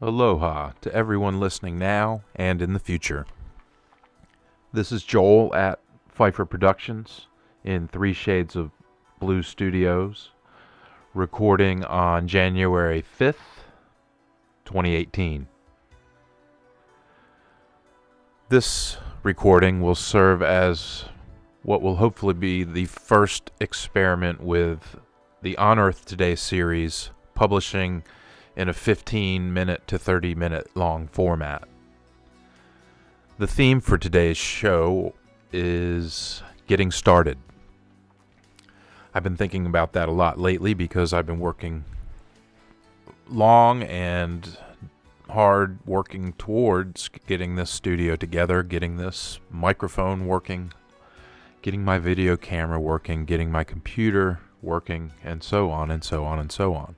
Aloha to everyone listening now and in the future. This is Joel at Pfeiffer Productions in Three Shades of Blue Studios, recording on January 5th, 2018. This recording will serve as what will hopefully be the first experiment with the On Earth Today series, publishing in a 15-minute to 30-minute long format. The theme for today's show is getting started. I've been thinking about that a lot lately because I've been working long and hard working towards getting this studio together, getting this microphone working, getting my video camera working, getting my computer working, and so on and so on and so on.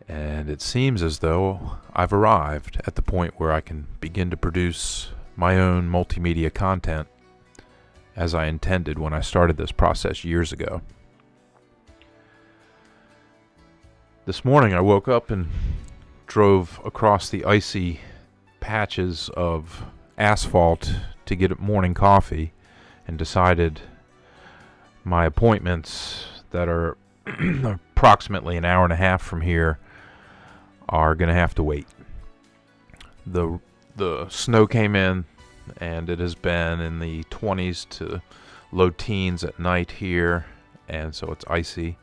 And it seems as though I've arrived at the point where I can begin to produce my own multimedia content as I intended when I started this process years ago. This morning I woke up and drove across the icy patches of asphalt to get morning coffee and decided my appointments that are approximately an hour and a half from here are going to have to wait. The snow came in, and it has been in the 20s to low teens at night here, and so it's icy.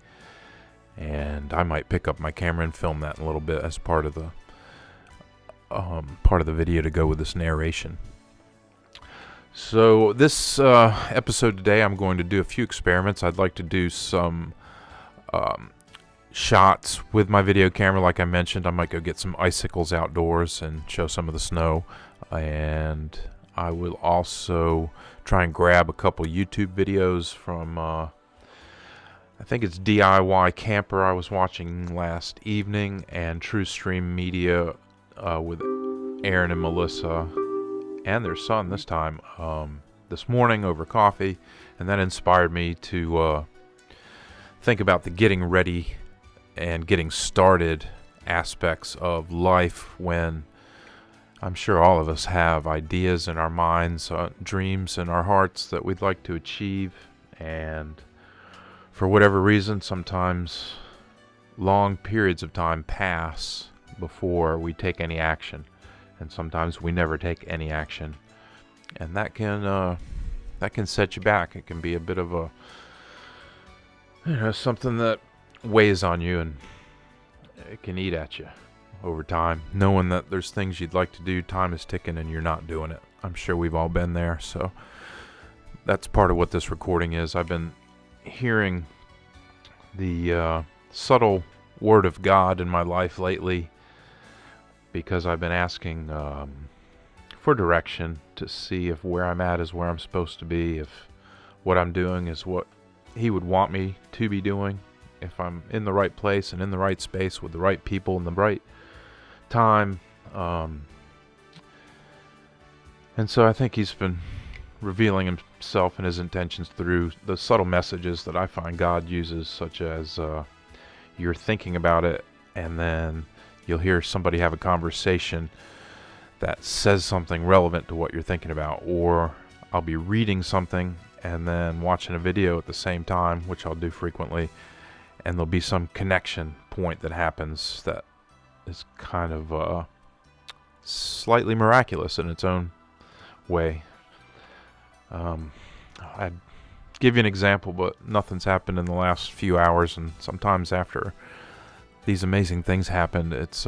And I might pick up my camera and film that in a little bit as part of the video to go with this narration. So this episode today, I'm going to do a few experiments. I'd like to do some shots with my video camera. Like I mentioned, I might go get some icicles outdoors and show some of the snow, and I will also try and grab a couple YouTube videos from I think it's DIY Camper I was watching last evening, and True Stream Media with Aaron and Melissa and their son this time this morning over coffee, and that inspired me to think about the getting ready and getting started aspects of life, when I'm sure all of us have ideas in our minds, dreams in our hearts that we'd like to achieve, and for whatever reason sometimes long periods of time pass before we take any action, and sometimes we never take any action, and that can set you back. It can be a bit of a something that weighs on you, and it can eat at you over time, knowing that there's things you'd like to do, time is ticking, and you're not doing it. I'm sure we've all been there, so that's part of what this recording is. I've been hearing the subtle word of God in my life lately because I've been asking for direction to see if where I'm at is where I'm supposed to be, if what I'm doing is what He would want me to be doing, if I'm in the right place and in the right space with the right people in the right time. And so I think He's been revealing Himself and His intentions through the subtle messages that I find God uses, such as you're thinking about it, and then you'll hear somebody have a conversation that says something relevant to what you're thinking about, or I'll be reading something and then watching a video at the same time, which I'll do frequently, and there'll be some connection point that happens that is kind of slightly miraculous in its own way. I'd give you an example, but nothing's happened in the last few hours, and sometimes after these amazing things happen, it's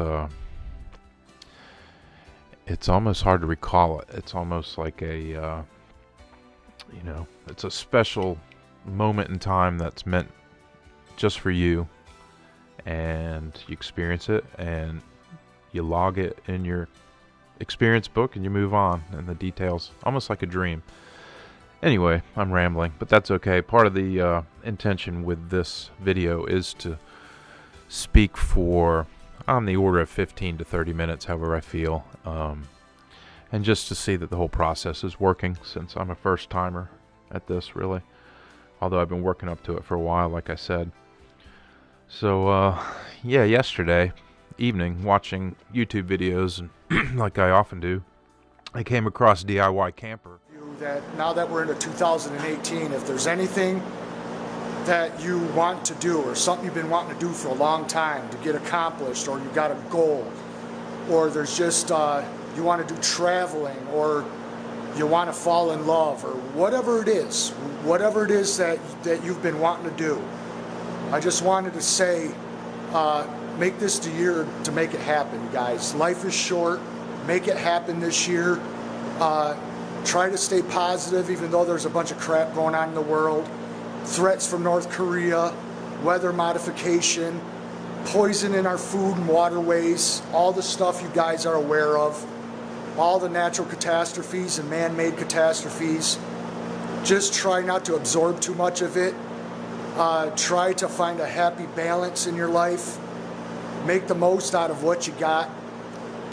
almost hard to recall it. It's almost like a it's a special moment in time that's meant just for you, and you experience it and you log it in your experience book and you move on, and the details, almost like a dream. Anyway, I'm rambling, but that's okay. Part of the intention with this video is to speak for on the order of 15 to 30 minutes, however I feel, and just to see that the whole process is working, since I'm a first timer at this, really, although I've been working up to it for a while, like I said. So yeah, yesterday evening watching YouTube videos, and like I often do, I came across DIY Camper. That now that we're into 2018, if there's anything that you want to do or something you've been wanting to do for a long time to get accomplished, or you got a goal, or there's just you want to do traveling, or you want to fall in love, or whatever it is that you've been wanting to do, I just wanted to say, make this the year to make it happen, guys. Life is short. Make it happen this year. Try to stay positive, even though there's a bunch of crap going on in the world. Threats from North Korea, weather modification, poison in our food and waterways, all the stuff you guys are aware of, all the natural catastrophes and man-made catastrophes. Just try not to absorb too much of it. Try to find a happy balance in your life. Make the most out of what you got.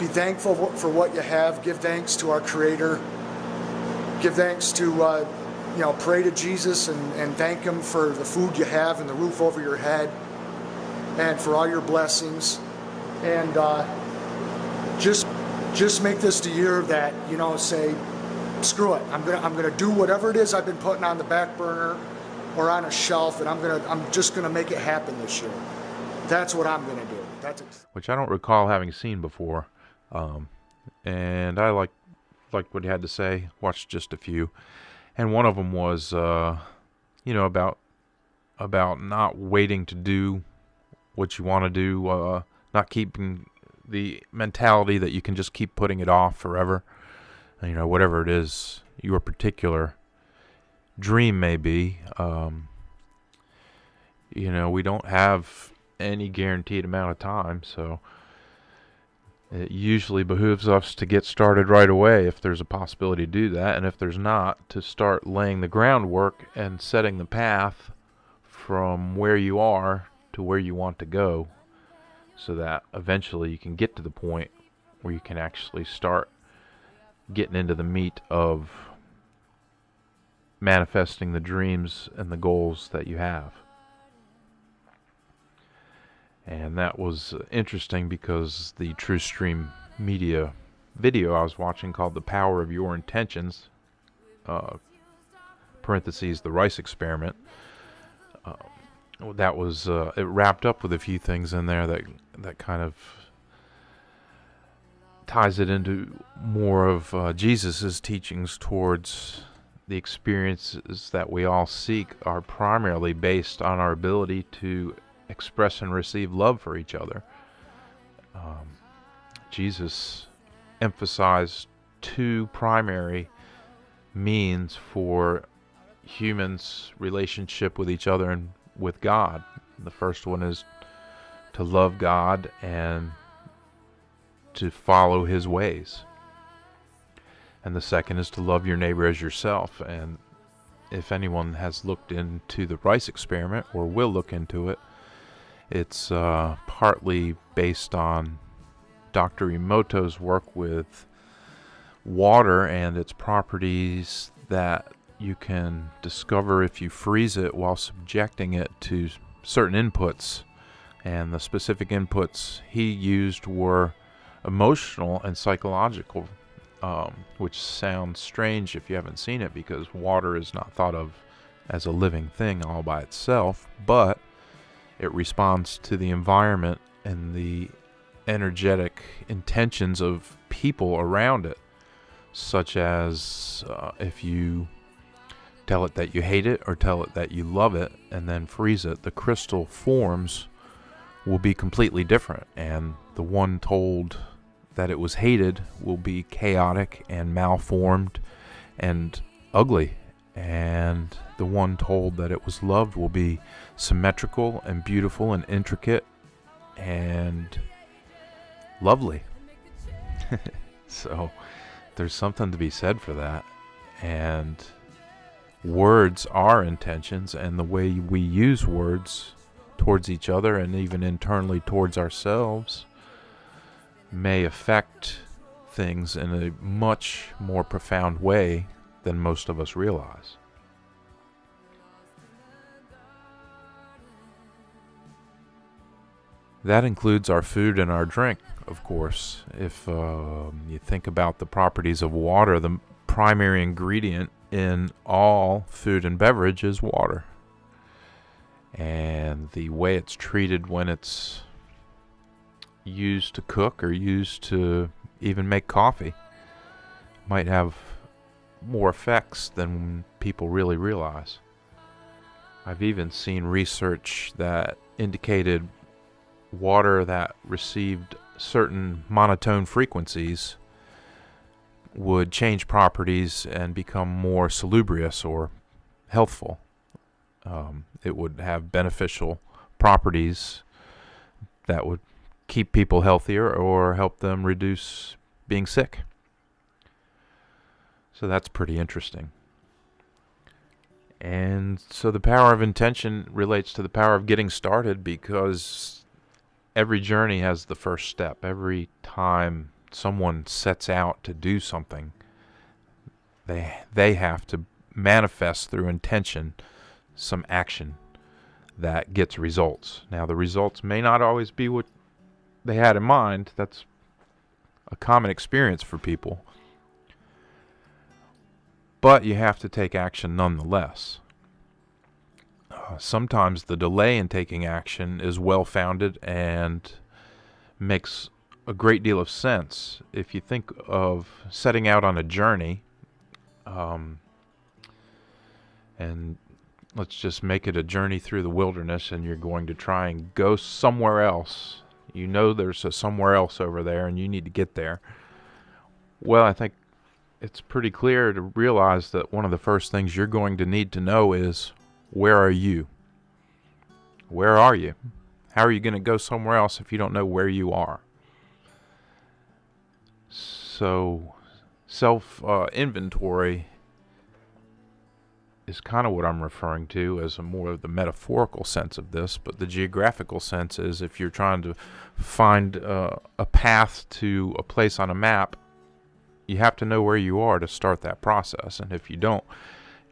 Be thankful for what you have. Give thanks to our Creator. Give thanks to, pray to Jesus and thank Him for the food you have and the roof over your head, and for all your blessings. And just make this the year that, say, screw it. I'm gonna do whatever it is I've been putting on the back burner or on a shelf, and I'm just gonna make it happen this year. That's what I'm gonna do. Which I don't recall having seen before, and I liked what he had to say. Watched just a few, and one of them was, about not waiting to do what you want to do, not keeping the mentality that you can just keep putting it off forever. Whatever it is your particular dream may be. We don't have any guaranteed amount of time, so it usually behooves us to get started right away if there's a possibility to do that, and if there's not, to start laying the groundwork and setting the path from where you are to where you want to go, so that eventually you can get to the point where you can actually start getting into the meat of manifesting the dreams and the goals that you have. And that was interesting because the TrueStream Media video I was watching, called The Power of Your Intentions, parentheses, the Rice Experiment, that was, it wrapped up with a few things in there that kind of ties it into more of Jesus's teachings towards the experiences that we all seek are primarily based on our ability to express and receive love for each other. Jesus emphasized two primary means for humans' relationship with each other and with God. The first one is to love God and to follow His ways. And the second is to love your neighbor as yourself. And if anyone has looked into the Rice Experiment, or will look into it, it's partly based on Dr. Emoto's work with water and its properties that you can discover if you freeze it while subjecting it to certain inputs. And the specific inputs he used were emotional and psychological, which sounds strange if you haven't seen it, because water is not thought of as a living thing all by itself, but it responds to the environment and the energetic intentions of people around it, such as if you tell it that you hate it or tell it that you love it and then freeze it, the crystal forms will be completely different, and the one told that it was hated will be chaotic and malformed and ugly, and the one told that it was loved will be symmetrical and beautiful and intricate and lovely. So there's something to be said for that, and words are intentions, and the way we use words towards each other and even internally towards ourselves may affect things in a much more profound way than most of us realize. That includes our food and our drink, of course. If you think about the properties of water, the primary ingredient in all food and beverage is water. And the way it's treated when it's used to cook or used to even make coffee might have more effects than people really realize. I've even seen research that indicated water that received certain monotone frequencies would change properties and become more salubrious or healthful. It would have beneficial properties that would keep people healthier or help them reduce being sick. So that's pretty interesting. And so the power of intention relates to the power of getting started, because every journey has the first step. Every time someone sets out to do something, they have to manifest through intention some action that gets results. Now, the results may not always be what they had in mind. That's a common experience for people. But you have to take action nonetheless. Sometimes the delay in taking action is well-founded and makes a great deal of sense. If you think of setting out on a journey, and let's just make it a journey through the wilderness, and you're going to try and go somewhere else. You know there's a somewhere else over there, and you need to get there. Well, I think it's pretty clear to realize that one of the first things you're going to need to know is, where are you? Where are you? How are you going to go somewhere else if you don't know where you are? So self-inventory is kind of what I'm referring to as a more of the metaphorical sense of this, but the geographical sense is if you're trying to find a path to a place on a map, you have to know where you are to start that process. And if you don't,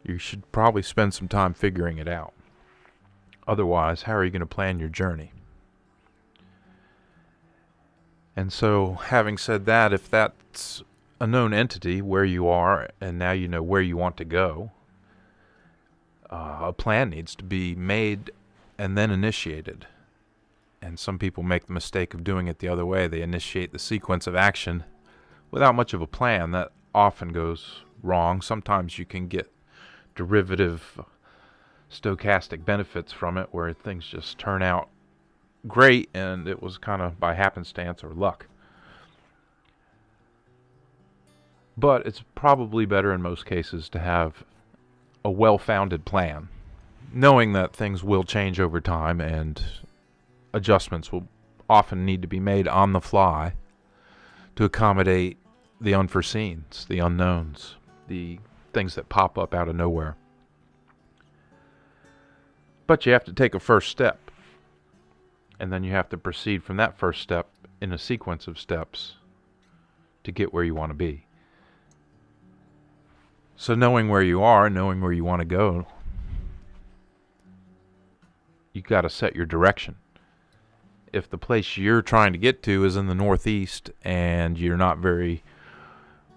you should probably spend some time figuring it out. Otherwise, how are you going to plan your journey? And so, having said that, if that's a known entity, where you are, and now you know where you want to go, a plan needs to be made and then initiated. And some people make the mistake of doing it the other way. They initiate the sequence of action without much of a plan. That often goes wrong. Sometimes you can get derivative stochastic benefits from it, where things just turn out great and it was kind of by happenstance or luck. But it's probably better in most cases to have a well-founded plan, knowing that things will change over time and adjustments will often need to be made on the fly to accommodate the unforeseens, the unknowns, the things that pop up out of nowhere. But you have to take a first step, and then you have to proceed from that first step in a sequence of steps to get where you want to be. So knowing where you are, knowing where you want to go, you got to set your direction. If the place you're trying to get to is in the Northeast and you're not very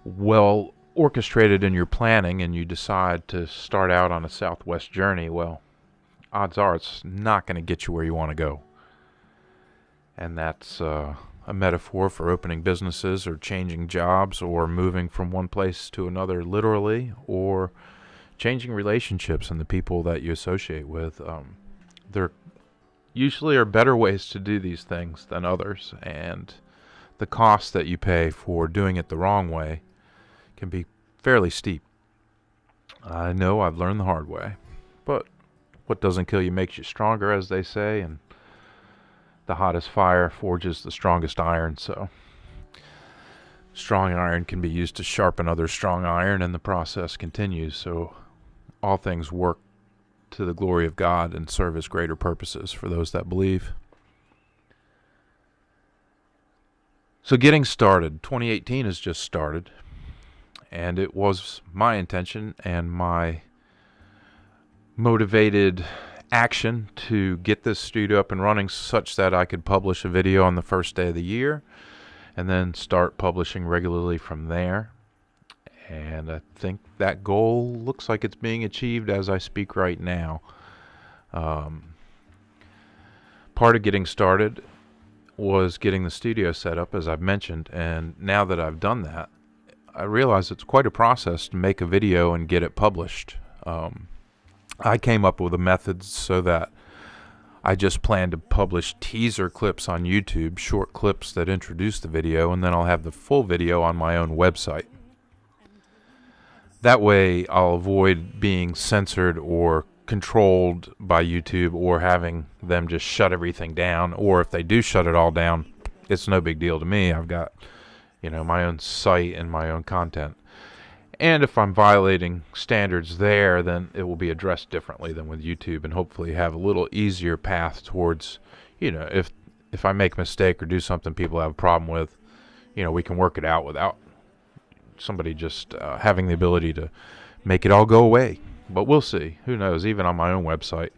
well orchestrated in your planning, and you decide to start out on a Southwest journey, well, odds are it's not going to get you where you want to go. And that's a metaphor for opening businesses or changing jobs or moving from one place to another literally, or changing relationships and the people that you associate with. There usually are better ways to do these things than others, and the cost that you pay for doing it the wrong way can be fairly steep. I know I've learned the hard way, but what doesn't kill you makes you stronger, as they say, and the hottest fire forges the strongest iron. So strong iron can be used to sharpen other strong iron, and the process continues. So all things work to the glory of God and serve as greater purposes for those that believe. So getting started, 2018 has just started, and it was my intention and my motivated action to get this studio up and running such that I could publish a video on the first day of the year and then start publishing regularly from there. And I think that goal looks like it's being achieved as I speak right now. Part of getting started was getting the studio set up, as I've mentioned, and now that I've done that, I realize it's quite a process to make a video and get it published. I came up with a method so that I just plan to publish teaser clips on YouTube, short clips that introduce the video, and then I'll have the full video on my own website. That way I'll avoid being censored or controlled by YouTube or having them just shut everything down, or if they do shut it all down, it's no big deal to me. I've got, my own site and my own content. And if I'm violating standards there, then it will be addressed differently than with YouTube, and hopefully have a little easier path towards, if I make a mistake or do something people have a problem with, we can work it out without somebody just having the ability to make it all go away. But we'll see. Who knows? Even on my own website,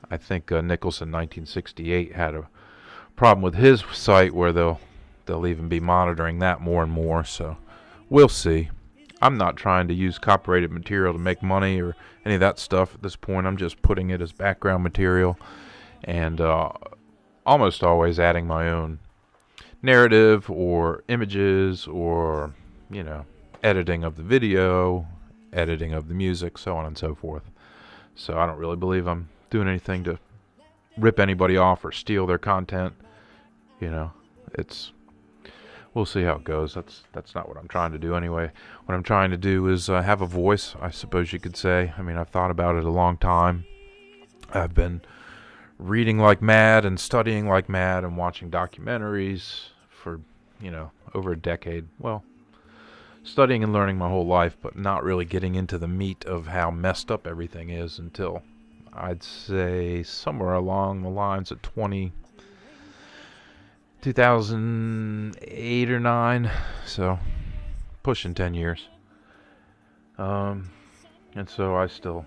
I think Nicholson 1968 had a problem with his site where they'll even be monitoring that more and more. So we'll see. I'm not trying to use copyrighted material to make money or any of that stuff at this point. I'm just putting it as background material and almost always adding my own narrative or images or, editing of the video, editing of the music, so on and so forth. So I don't really believe I'm doing anything to rip anybody off or steal their content. We'll see how it goes. That's not what I'm trying to do anyway. What I'm trying to do is have a voice, I suppose you could say. I mean, I've thought about it a long time. I've been reading like mad and studying like mad and watching documentaries for, over a decade. Well, studying and learning my whole life, but not really getting into the meat of how messed up everything is until I'd say somewhere along the lines of 2008 or 9, so pushing 10 years. And so I still,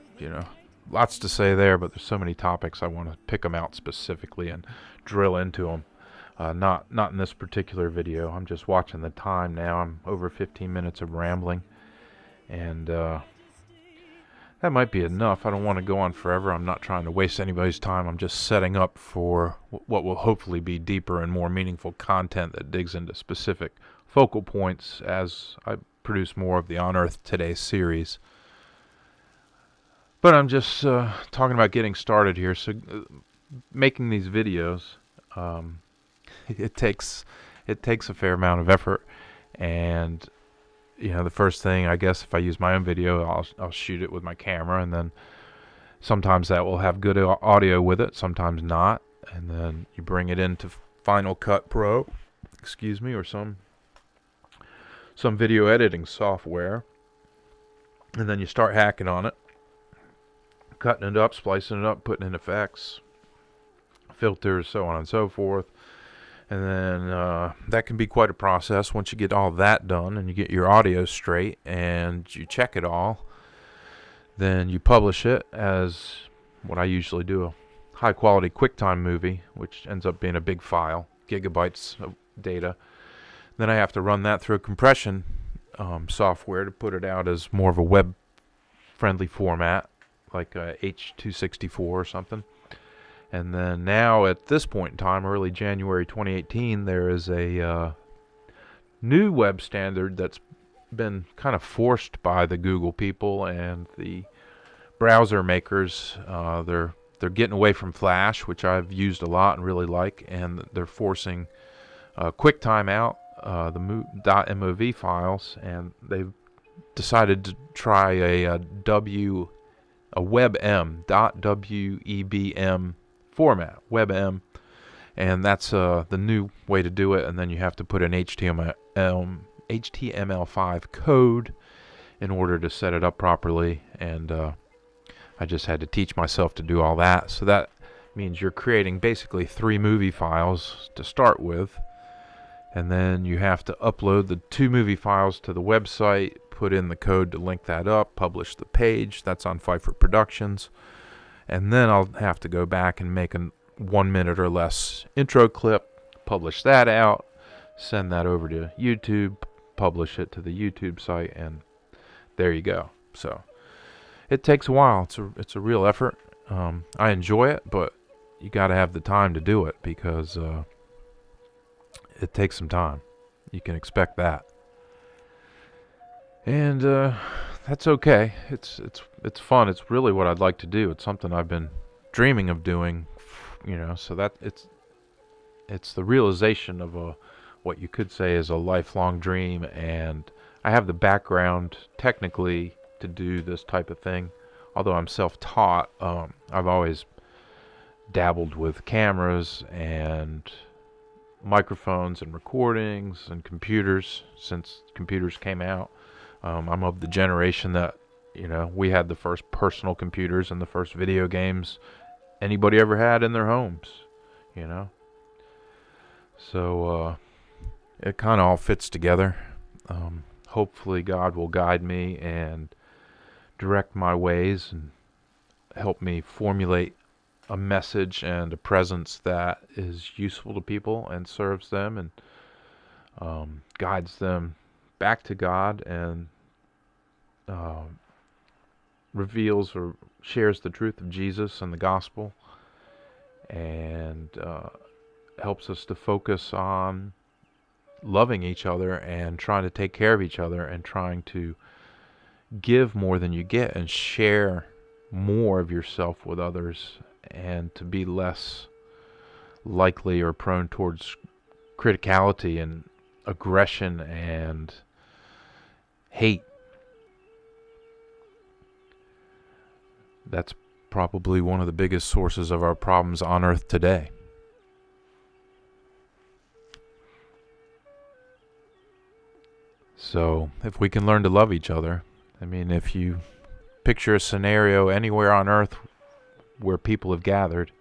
lots to say there, but there's so many topics I want to pick them out specifically and drill into them. Not in this particular video. I'm just watching the time now. I'm over 15 minutes of rambling, and that might be enough. I don't want to go on forever. I'm not trying to waste anybody's time. I'm just setting up for what will hopefully be deeper and more meaningful content that digs into specific focal points as I produce more of the On Earth Today series. But I'm just talking about getting started here. So making these videos, it takes a fair amount of effort, and the first thing, I guess, if I use my own video, I'll shoot it with my camera, and then sometimes that will have good audio with it, sometimes not, and then you bring it into Final Cut Pro, or some video editing software, and then you start hacking on it, cutting it up, splicing it up, putting in effects, filters, so on and so forth. And then that can be quite a process. Once you get all that done and you get your audio straight and you check it all, then you publish it as what I usually do, a high quality QuickTime movie, which ends up being a big file, gigabytes of data. Then I have to run that through a compression software to put it out as more of a web friendly format, like a H.264 or something. And then now, at this point in time, early January 2018, there is a new web standard that's been kind of forced by the Google people and the browser makers. They're getting away from Flash, which I've used a lot and really like, and they're forcing QuickTime out, the .mov files, and they've decided to try a WebM, .webm format, WebM, and that's the new way to do it. And then you have to put an HTML5 code in order to set it up properly, and I just had to teach myself to do all that. So that means you're creating basically 3 movie files to start with, and then you have to upload the 2 movie files to the website, put in the code to link that up, publish the page. That's on Pfeiffer Productions. And then I'll have to go back and make a 1 minute or less intro clip, publish that out, send that over to YouTube, publish it to the YouTube site, and there you go. So it takes a while. It's a real effort. I enjoy it, but you got to have the time to do it because it takes some time. You can expect that, and that's okay. It's fun. It's really what I'd like to do. It's something I've been dreaming of doing, So that it's the realization of what you could say is a lifelong dream, and I have the background technically to do this type of thing. Although I'm self-taught, I've always dabbled with cameras and microphones and recordings and computers since computers came out. I'm of the generation that, we had the first personal computers and the first video games anybody ever had in their homes, So it kind of all fits together. Hopefully God will guide me and direct my ways and help me formulate a message and a presence that is useful to people and serves them and guides them back to God and reveals or shares the truth of Jesus and the gospel and helps us to focus on loving each other and trying to take care of each other and trying to give more than you get and share more of yourself with others and to be less likely or prone towards criticality and aggression and hate. That's probably one of the biggest sources of our problems on earth today. So if we can learn to love each other, if you picture a scenario anywhere on earth where people have gathered,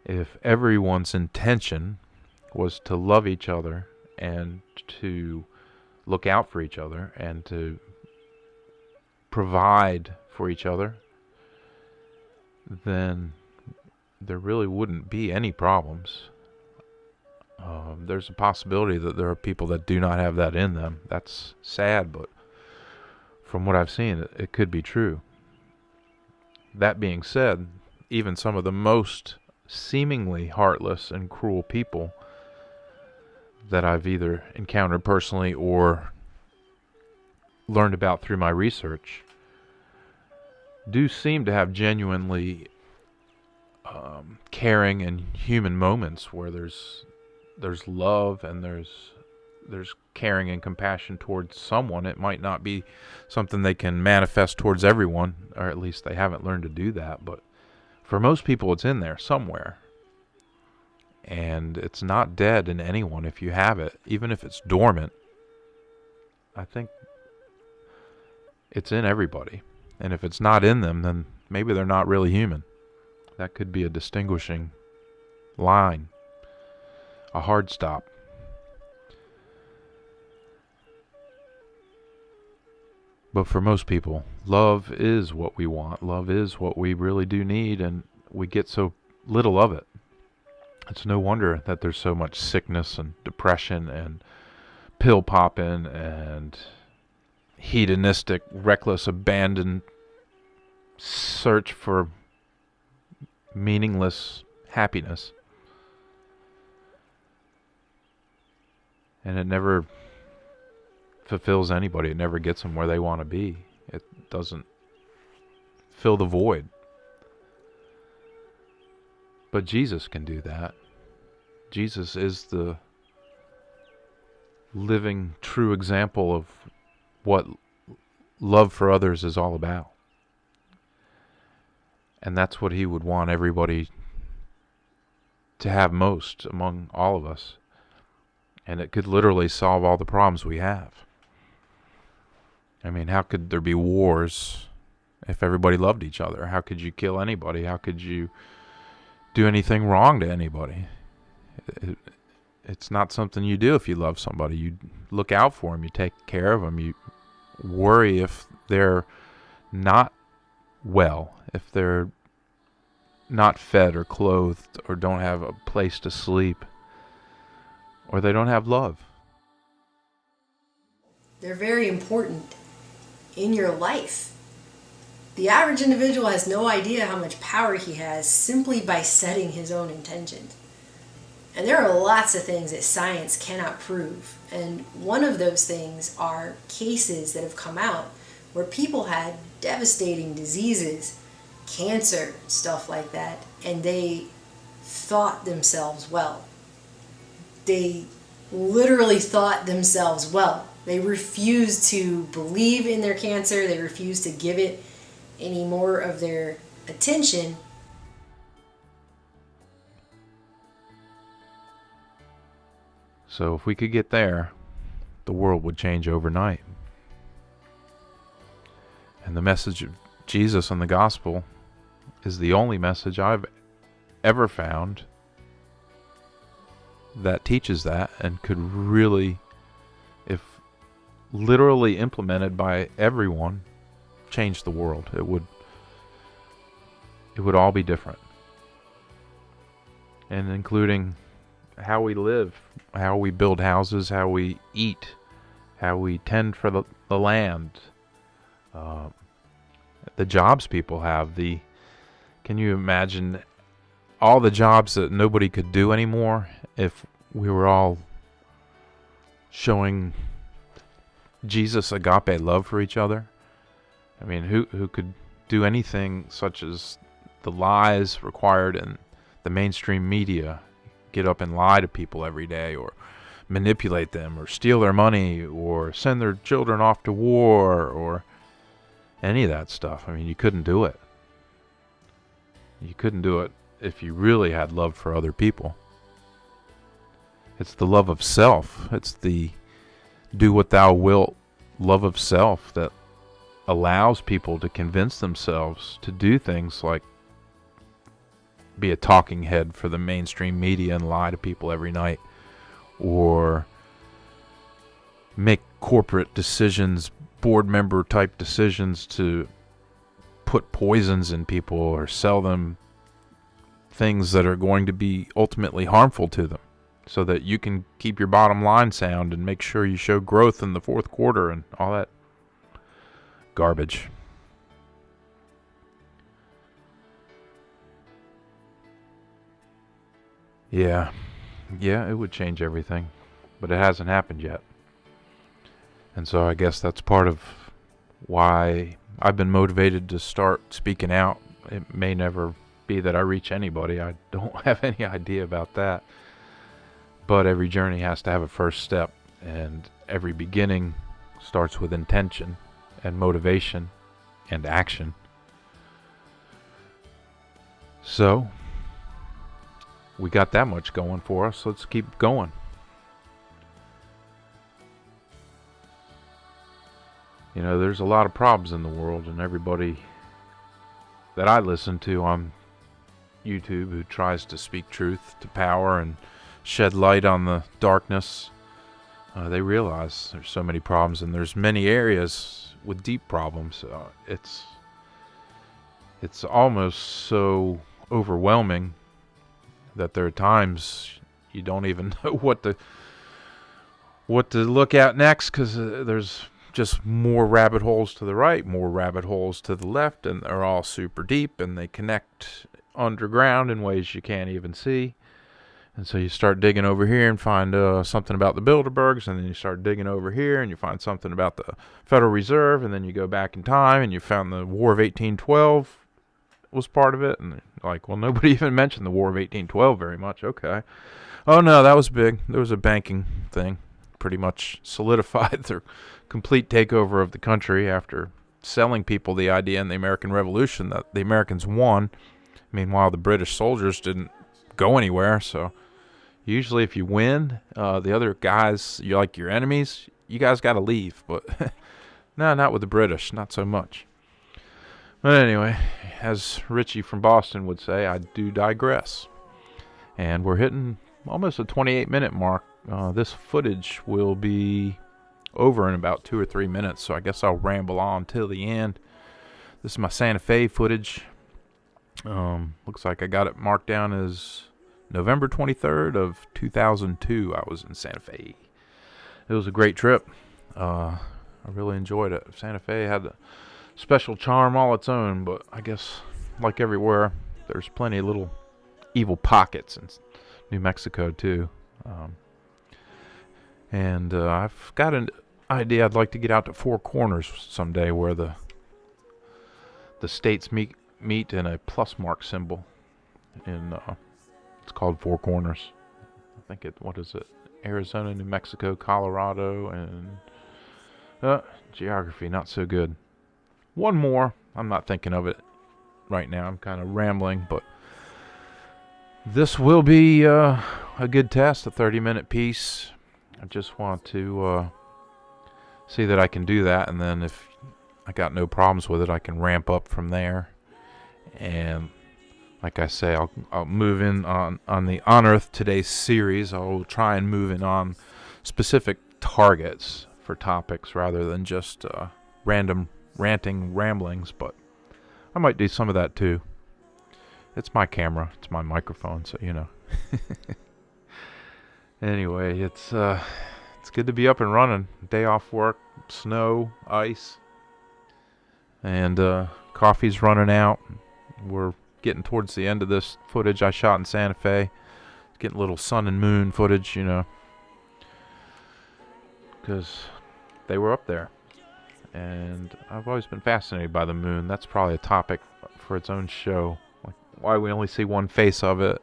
if everyone's intention was to love each other and to look out for each other and to provide for each other, then there really wouldn't be any problems. There's a possibility that there are people that do not have that in them. That's sad, but from what I've seen, it could be true. That being said, even some of the most seemingly heartless and cruel people that I've either encountered personally or learned about through my research do seem to have genuinely caring and human moments where there's love and there's caring and compassion towards someone. It might not be something they can manifest towards everyone, or at least they haven't learned to do that, but for most people it's in there somewhere. And it's not dead in anyone if you have it, even if it's dormant. I think it's in everybody. And if it's not in them, then maybe they're not really human. That could be a distinguishing line, a hard stop. But for most people, love is what we want. Love is what we really do need, and we get so little of it. It's no wonder that there's so much sickness and depression and pill popping and hedonistic, reckless, abandoned search for meaningless happiness. And it never fulfills anybody. It never gets them where they want to be. It doesn't fill the void. But Jesus can do that. Jesus is the living, true example of what love for others is all about. And that's what he would want everybody to have most among all of us. And it could literally solve all the problems we have. How could there be wars if everybody loved each other? How could you kill anybody? How could you do anything wrong to anybody? It's not something you do if you love somebody. You look out for them. You take care of them. You worry if they're not well, if they're not fed or clothed, or don't have a place to sleep, or they don't have love. They're very important in your life. The average individual has no idea how much power he has simply by setting his own intentions. And there are lots of things that science cannot prove. And one of those things are cases that have come out where people had devastating diseases, cancer, stuff like that, and they thought themselves well. They literally thought themselves well. They refused to believe in their cancer. They refused to give it any more of their attention. So if we could get there, the world would change overnight. And the message of Jesus and the gospel is the only message I've ever found that teaches that and could really, if literally implemented by everyone, change the world. It would all be different. And including how we live, how we build houses, how we eat, how we tend for the land, the jobs people have. Can you imagine all the jobs that nobody could do anymore if we were all showing Jesus' agape love for each other? I mean, who could do anything such as the lies required in the mainstream media? Get up and lie to people every day, or manipulate them, or steal their money, or send their children off to war, or any of that stuff. I mean, you couldn't do it. You couldn't do it if you really had love for other people. It's the love of self. It's the do what thou wilt love of self that allows people to convince themselves to do things like be a talking head for the mainstream media and lie to people every night, or make corporate decisions, board member type decisions to put poisons in people or sell them things that are going to be ultimately harmful to them, so that you can keep your bottom line sound and make sure you show growth in the fourth quarter and all that garbage. Yeah, it would change everything, but it hasn't happened yet. And so I guess that's part of why I've been motivated to start speaking out. It may never be that I reach anybody. I don't have any idea about that. But every journey has to have a first step, and every beginning starts with intention and motivation and action. So we got that much going for us. Let's keep going. You know, there's a lot of problems in the world, and everybody that I listen to on YouTube who tries to speak truth to power and shed light on the darkness, they realize there's so many problems, and there's many areas with deep problems. It's almost so overwhelming that there are times you don't even know what to look at next, because there's just more rabbit holes to the right, more rabbit holes to the left, and they're all super deep, and they connect underground in ways you can't even see. And so you start digging over here and find something about the Bilderbergs, and then you start digging over here and you find something about the Federal Reserve, and then you go back in time and you found the War of 1812 was part of it. And like, well, nobody even mentioned the War of 1812 very much. Okay. Oh no, that was big. There was a banking thing. Pretty much solidified their complete takeover of the country after selling people the idea in the American Revolution that the Americans won. Meanwhile, the British soldiers didn't go anywhere. So usually if you win, the other guys, you're like your enemies, you guys got to leave. But no, not with the British, not so much. But anyway, as Richie from Boston would say, I do digress. And we're hitting almost a 28-minute mark. This footage will be over in about 2 or 3 minutes, so I guess I'll ramble on till the end. This is my Santa Fe footage. Looks like I got it marked down as November 23rd of 2002. I was in Santa Fe. It was a great trip. I really enjoyed it. Santa Fe had a special charm all its own, but I guess like everywhere, there's plenty of little evil pockets in New Mexico too. And I've got an idea. I'd like to get out to Four Corners someday, where the states meet in a plus mark symbol. It's called Four Corners. I think what is it? Arizona, New Mexico, Colorado, and geography not so good. One more. I'm not thinking of it right now. I'm kind of rambling, but this will be a good test, a 30-minute piece. I just want to see that I can do that, and then if I got no problems with it, I can ramp up from there. And like I say, I'll move in on the On Earth Today series. I'll try and move in on specific targets for topics rather than just random ranting ramblings, but I might do some of that too. It's my camera, it's my microphone, so you know. Anyway, it's good to be up and running. Day off work, snow, ice, and coffee's running out. We're getting towards the end of this footage I shot in Santa Fe. Getting a little sun and moon footage, you know, because they were up there. And I've always been fascinated by the moon. That's probably a topic for its own show. Like why we only see one face of it.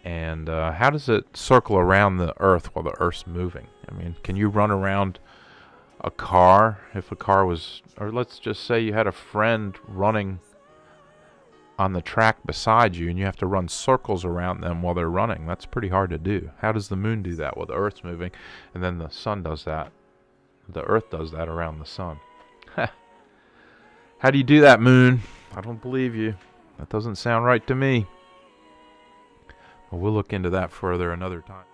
And how does it circle around the Earth while the Earth's moving? I mean, can you run around a car if a car was... Or let's just say you had a friend running on the track beside you and you have to run circles around them while they're running. That's pretty hard to do. How does the moon do that? Well, the Earth's moving and then the sun does that. The Earth does that around the sun. How do you do that, moon? I don't believe you. That doesn't sound right to me. Well, we'll look into that further another time.